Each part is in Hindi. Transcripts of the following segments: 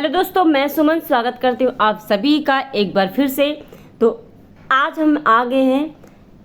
हेलो दोस्तों, मैं सुमन स्वागत करती हूँ आप सभी का एक बार फिर से। तो आज हम आ गए हैं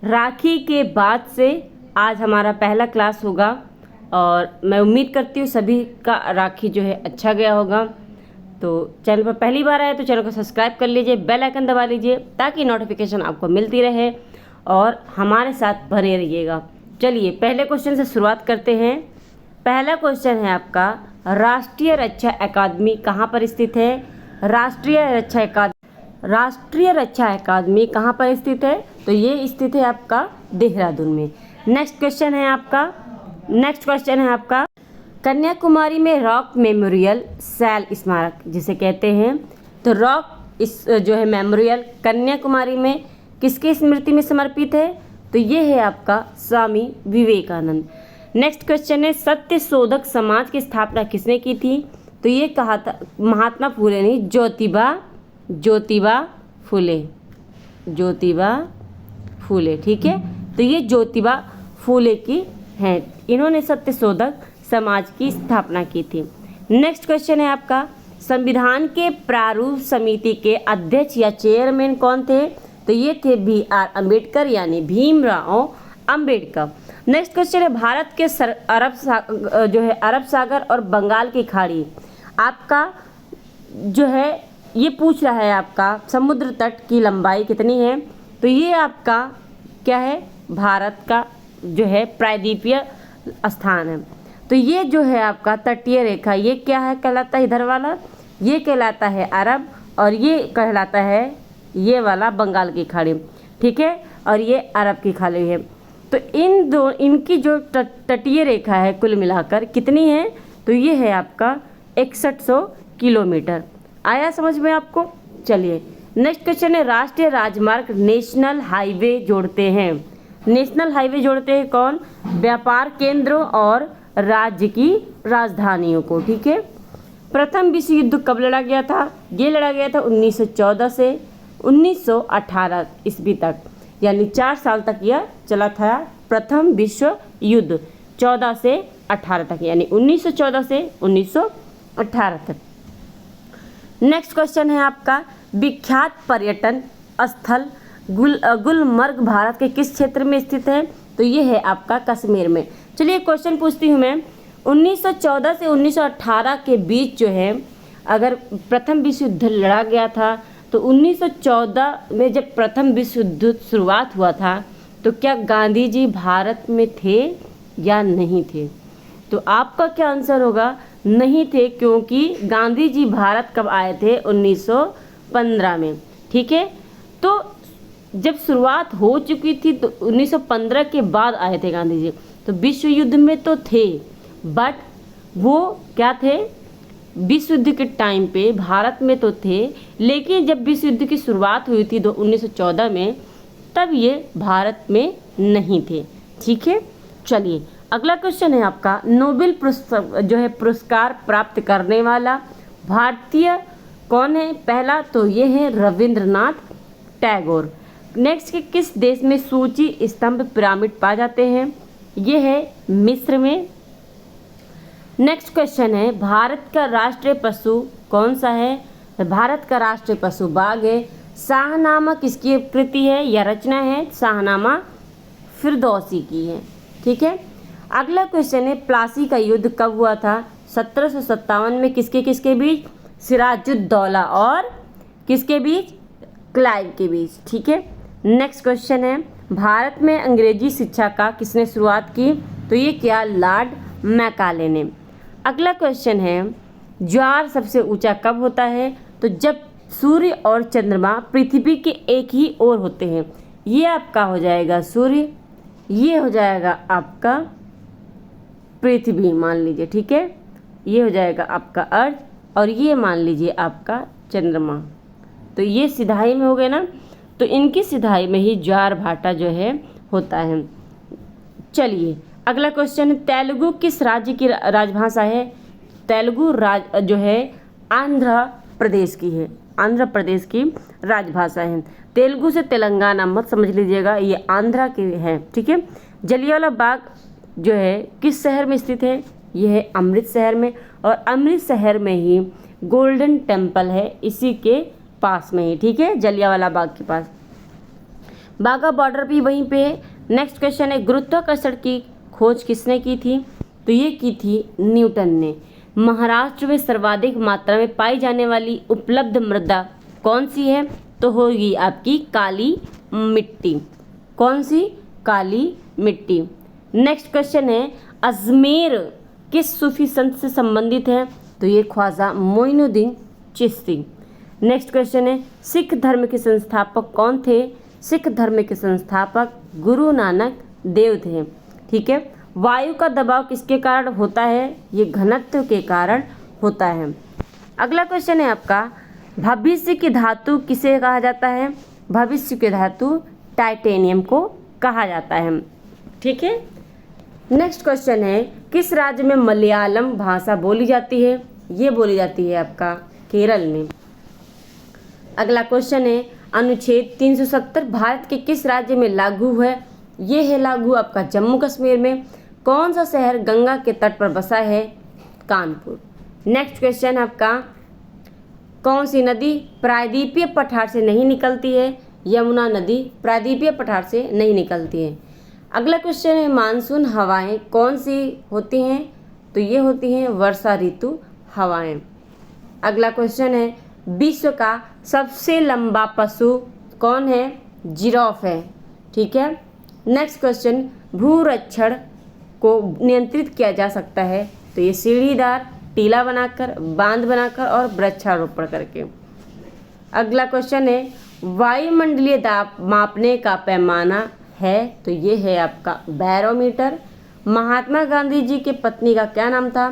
राखी के बाद से। आज हमारा पहला क्लास होगा और मैं उम्मीद करती हूँ सभी का राखी जो है अच्छा गया होगा। तो चैनल पर पहली बार आए तो चैनल को सब्सक्राइब कर लीजिए, बेल आइकन दबा लीजिए ताकि नोटिफिकेशन आपको मिलती रहे और हमारे साथ बने रहिएगा। चलिए पहले क्वेश्चन से शुरुआत करते हैं। पहला क्वेश्चन है आपका, राष्ट्रीय रक्षा अकादमी कहाँ पर स्थित है? राष्ट्रीय रक्षा अकादमी कहाँ पर स्थित है? तो ये स्थित है आपका देहरादून में। नेक्स्ट क्वेश्चन है आपका कन्याकुमारी में रॉक मेमोरियल शैल स्मारक जिसे कहते हैं। तो रॉक जो है मेमोरियल कन्याकुमारी में किसकी स्मृति में समर्पित है? तो ये है आपका स्वामी विवेकानंद। नेक्स्ट क्वेश्चन है, सत्य शोधक समाज की स्थापना किसने की थी? तो ये कहा था महात्मा फुले ने, ज्योतिबा फुले। ठीक है, तो ये ज्योतिबा फुले की हैं, इन्होंने सत्य शोधक समाज की स्थापना की थी। नेक्स्ट क्वेश्चन है आपका, संविधान के प्रारूप समिति के अध्यक्ष या चेयरमैन कौन थे? तो ये थे BR अम्बेडकर यानी भीमराव अम्बेडकर। नेक्स्ट क्वेश्चन है, भारत के अरब सागर और बंगाल की खाड़ी आपका जो है ये पूछ रहा है आपका समुद्र तट की लंबाई कितनी है? तो ये आपका क्या है, भारत का जो है प्रायद्वीपीय स्थान है। तो ये जो है आपका तटीय रेखा ये क्या है कहलाता है? इधर वाला ये कहलाता है अरब और ये कहलाता है ये वाला बंगाल की खाड़ी। ठीक है, और ये अरब की खाड़ी है। तो इनकी जो तटीय रेखा है कुल मिलाकर कितनी है? तो ये है आपका 6100 किलोमीटर। आया समझ में आपको? चलिए नेक्स्ट क्वेश्चन है, राष्ट्रीय राजमार्ग नेशनल हाईवे जोड़ते हैं। नेशनल हाईवे जोड़ते हैं कौन? व्यापार केंद्रों और राज्य की राजधानियों को। ठीक है, प्रथम विश्व युद्ध कब लड़ा गया था? ये लड़ा गया था 1914 से 1918 ईस्वी तक, यानी 4 साल तक यह चला था प्रथम विश्व युद्ध, 14 से 18 तक, यानी 1914 से 1918 तक। नेक्स्ट क्वेश्चन है आपका, विख्यात पर्यटन स्थल गुलमर्ग भारत के किस क्षेत्र में स्थित है? तो ये है आपका कश्मीर में। चलिए क्वेश्चन पूछती हूँ मैं, 1914 से 1918 के बीच जो है अगर प्रथम विश्व युद्ध लड़ा गया था तो 1914 में जब प्रथम विश्व युद्ध शुरुआत हुआ था तो क्या गांधी जी भारत में थे या नहीं थे? तो आपका क्या आंसर होगा? नहीं थे, क्योंकि गांधी जी भारत कब आए थे? 1915 में। ठीक है, तो जब शुरुआत हो चुकी थी तो 1915 के बाद आए थे गांधी जी। तो विश्व युद्ध में तो थे, बट वो क्या थे, विश्व युद्ध के टाइम पे भारत में तो थे, लेकिन जब विश्व युद्ध की शुरुआत हुई थी 1914 में तब ये भारत में नहीं थे। ठीक है, चलिए अगला क्वेश्चन है आपका, नोबेल पुरस्कार प्राप्त करने वाला भारतीय कौन है? पहला तो ये है रविंद्रनाथ टैगोर। नेक्स्ट के किस देश में सूची स्तंभ पिरामिड पाए जाते हैं? ये है मिस्र में। नेक्स्ट क्वेश्चन है, भारत का राष्ट्रीय पशु कौन सा है? भारत का राष्ट्रीय पशु बाघ है। शाहनामा किसकी कृति है या रचना है? शाहनामा फिरदौसी की है। ठीक है, अगला क्वेश्चन है, प्लासी का युद्ध कब हुआ था? 1757 में किसके बीच? सिराजुद्दौला और किसके बीच? क्लाइव के बीच। ठीक है, नेक्स्ट क्वेश्चन है, भारत में अंग्रेजी शिक्षा का किसने शुरुआत की? तो ये क्या, लॉर्ड मैकाले ने। अगला क्वेश्चन है, ज्वार सबसे ऊंचा कब होता है? तो जब सूर्य और चंद्रमा पृथ्वी के एक ही ओर होते हैं। ये आपका हो जाएगा सूर्य, ये हो जाएगा आपका पृथ्वी मान लीजिए। ठीक है, ये हो जाएगा आपका अर्थ और ये मान लीजिए आपका चंद्रमा। तो ये सिधाई में हो गए ना, तो इनकी सिधाई में ही ज्वार भाटा जो है होता है। चलिए अगला क्वेश्चन, तेलुगु किस राज्य की राजभाषा है? तेलुगु जो है आंध्र प्रदेश की है, आंध्र प्रदेश की राजभाषा है। तेलुगु से तेलंगाना मत समझ लीजिएगा, ये आंध्रा की है। ठीक है, जलियांवाला बाग जो है किस शहर में स्थित है? ये है अमृत शहर में, और अमृत शहर में ही गोल्डन टेम्पल है इसी के पास में ही, ठीक है, जलियांवाला बाग के पास। बाघा बॉर्डर भी वहीं पे है। नेक्स्ट क्वेश्चन है गुरुत्वाकर्षण की खोज किसने की थी? तो ये की थी न्यूटन ने। महाराष्ट्र में सर्वाधिक मात्रा में पाई जाने वाली उपलब्ध मृदा कौन सी है? तो होगी आपकी काली मिट्टी। कौन सी? काली मिट्टी। नेक्स्ट क्वेश्चन है अजमेर किस सूफी संत से संबंधित है? तो ये ख्वाजा मोइनुद्दीन चिश्ती। नेक्स्ट क्वेश्चन है सिख धर्म के संस्थापक कौन थे? सिख धर्म के संस्थापक गुरु नानक देव थे, ठीक है। वायु का दबाव किसके कारण होता है? ये घनत्व के कारण होता है। अगला क्वेश्चन है आपका भविष्य की धातु किसे कहा जाता है? भविष्य की धातु टाइटेनियम को कहा जाता है, ठीक है। नेक्स्ट क्वेश्चन है किस राज्य में मलयालम भाषा बोली जाती है? ये बोली जाती है आपका केरल में। अगला क्वेश्चन है अनुच्छेद 370 भारत के किस राज्य में लागू है? ये है लागू आपका जम्मू कश्मीर में। कौन सा शहर गंगा के तट पर बसा है? कानपुर। नेक्स्ट क्वेश्चन आपका कौन सी नदी प्रायद्वीपीय पठार से नहीं निकलती है? यमुना नदी प्रायद्वीपीय पठार से नहीं निकलती है। अगला क्वेश्चन है मानसून हवाएं कौन सी होती हैं? तो ये होती हैं वर्षा ऋतु हवाएं। अगला क्वेश्चन है विश्व का सबसे लंबा पशु कौन है? जिराफ है, ठीक है। नेक्स्ट क्वेश्चन भूरक्षण को नियंत्रित किया जा सकता है? तो ये सीढ़ीदार, टीला बनाकर, बांध बनाकर और वृक्षारोपण करके। अगला क्वेश्चन है वायुमंडलीय दाब मापने का पैमाना है? तो ये है आपका बैरोमीटर। महात्मा गांधी जी के पत्नी का क्या नाम था?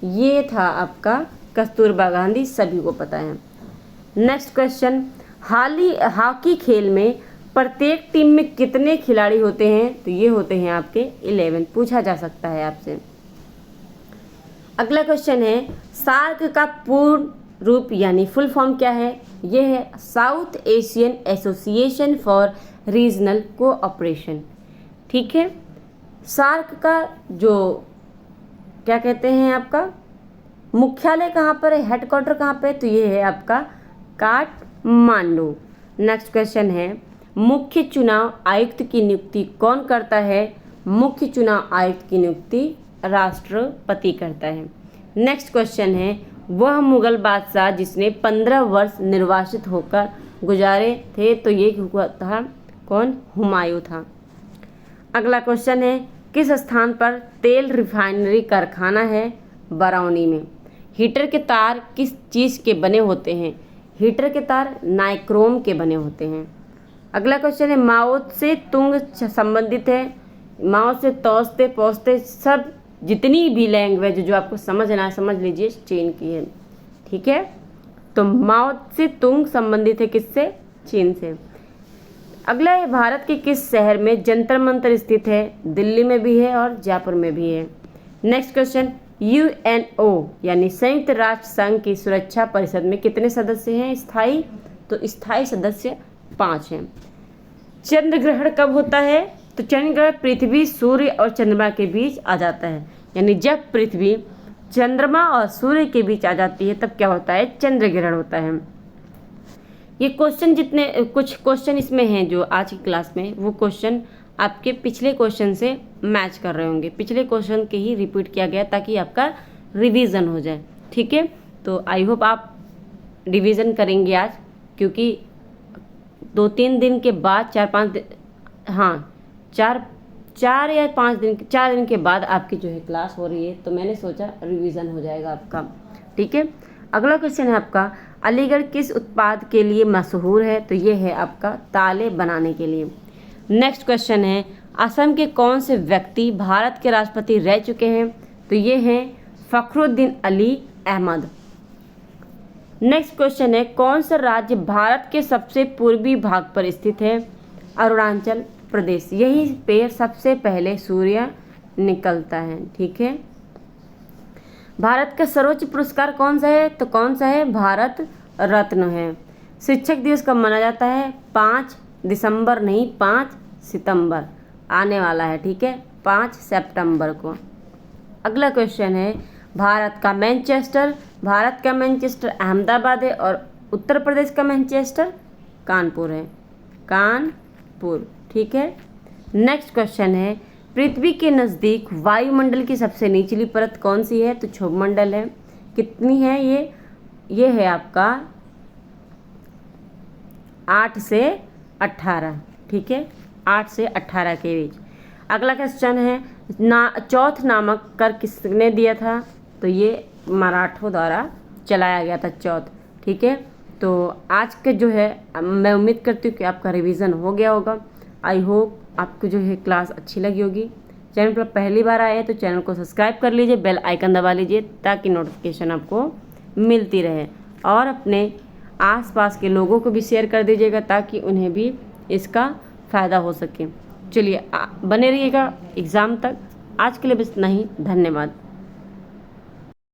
ये था आपका कस्तूरबा गांधी, सभी को पता है। नेक्स्ट क्वेश्चन हॉकी खेल में प्रत्येक टीम में कितने खिलाड़ी होते हैं? तो ये होते हैं आपके 11, पूछा जा सकता है आपसे। अगला क्वेश्चन है सार्क का पूर्ण रूप यानी फुल फॉर्म क्या है? ये है south Asian association for regional cooperation, ठीक है। सार्क का जो क्या कहते हैं आपका मुख्यालय कहाँ पर है, हेडक्वार्टर कहाँ पे? तो ये है आपका काठमांडू। नेक्स्ट क्वेश्चन है मुख्य चुनाव आयुक्त की नियुक्ति कौन करता है? मुख्य चुनाव आयुक्त की नियुक्ति राष्ट्रपति करता है। नेक्स्ट क्वेश्चन है वह मुगल बादशाह जिसने 15 वर्ष निर्वासित होकर गुजारे थे? तो ये हुआ था कौन? हुमायूं था। अगला क्वेश्चन है किस स्थान पर तेल रिफाइनरी कारखाना है? बरौनी में। हीटर के तार किस चीज़ के बने होते हैं? हीटर के तार नाइक्रोम के बने होते हैं। अगला क्वेश्चन है माओ से तुंग संबंधित है? माओ से तौस्ते पौस्ते सब जितनी भी लैंग्वेज जो आपको समझना है समझ लीजिए चीन की है, ठीक है। तो माओ से तुंग संबंधित है किससे? चीन से। अगला है भारत के किस शहर में जंतर मंतर स्थित है? दिल्ली में भी है और जयपुर में भी है। नेक्स्ट क्वेश्चन यूएनओ यानी संयुक्त राष्ट्र संघ की सुरक्षा परिषद में कितने सदस्य हैं स्थायी? तो स्थायी सदस्य 5 हैं। चंद्र ग्रहण कब होता है? तो चंद्र ग्रहण पृथ्वी सूर्य और चंद्रमा के बीच आ जाता है, यानी जब पृथ्वी चंद्रमा और सूर्य के बीच आ जाती है तब क्या होता है? चंद्र ग्रहण होता है। ये क्वेश्चन जितने कुछ क्वेश्चन इसमें हैं जो आज की क्लास में, वो क्वेश्चन आपके पिछले क्वेश्चन से मैच कर रहे होंगे। पिछले क्वेश्चन के ही रिपीट किया गया ताकि आपका रिवीजन हो जाए, ठीक है। तो आई होप आप रिवीजन करेंगे आज, क्योंकि 2-3 दिन के बाद 4-5 दिन, हाँ 4 या 5 दिन 4 दिन के बाद आपकी जो है क्लास हो रही है, तो मैंने सोचा रिवीजन हो जाएगा आपका, ठीक है। अगला क्वेश्चन है आपका अलीगढ़ किस उत्पाद के लिए मशहूर है? तो ये है आपका ताले बनाने के लिए। नेक्स्ट क्वेश्चन है असम के कौन से व्यक्ति भारत के राष्ट्रपति रह चुके हैं? तो ये हैं फखरुद्दीन अली अहमद। नेक्स्ट क्वेश्चन है कौन सा राज्य भारत के सबसे पूर्वी भाग पर स्थित है? अरुणाचल प्रदेश। यहीं पे सबसे पहले सूर्य निकलता है, ठीक है। भारत का सर्वोच्च पुरस्कार कौन सा है? तो कौन सा है? भारत रत्न है। शिक्षक दिवस कब मनाया जाता है? 5 दिसंबर नहीं 5 सितंबर आने वाला है, ठीक है, 5 सितंबर को। अगला क्वेश्चन है भारत का मैनचेस्टर भारत का मैनचेस्टर अहमदाबाद है और उत्तर प्रदेश का मैनचेस्टर कानपुर है, कानपुर। ठीक है। नेक्स्ट क्वेश्चन है, पृथ्वी के नज़दीक वायुमंडल की सबसे निचली परत कौन सी है? तो क्षोभमंडल है। कितनी है ये है आपका 8 से 18। ठीक है, 8 से 18 के बीच। अगला क्वेश्चन है, चौथ नामक कर किसने दिया था? तो ये मराठों द्वारा चलाया गया था चौथ। ठीक है, तो आज के जो है मैं उम्मीद करती हूँ कि आपका रिवीजन हो गया होगा। आई होप आपको जो है क्लास अच्छी लगी होगी। चैनल पर पहली बार आए हैं तो चैनल को सब्सक्राइब कर लीजिए, बेल आइकन दबा लीजिए ताकि नोटिफिकेशन आपको मिलती रहे, और अपने आसपास के लोगों को भी शेयर कर दीजिएगा ताकि उन्हें भी इसका फ़ायदा हो सके। चलिए बने रहिएगा एग्ज़ाम तक। आज के लिए बस नहीं, धन्यवाद।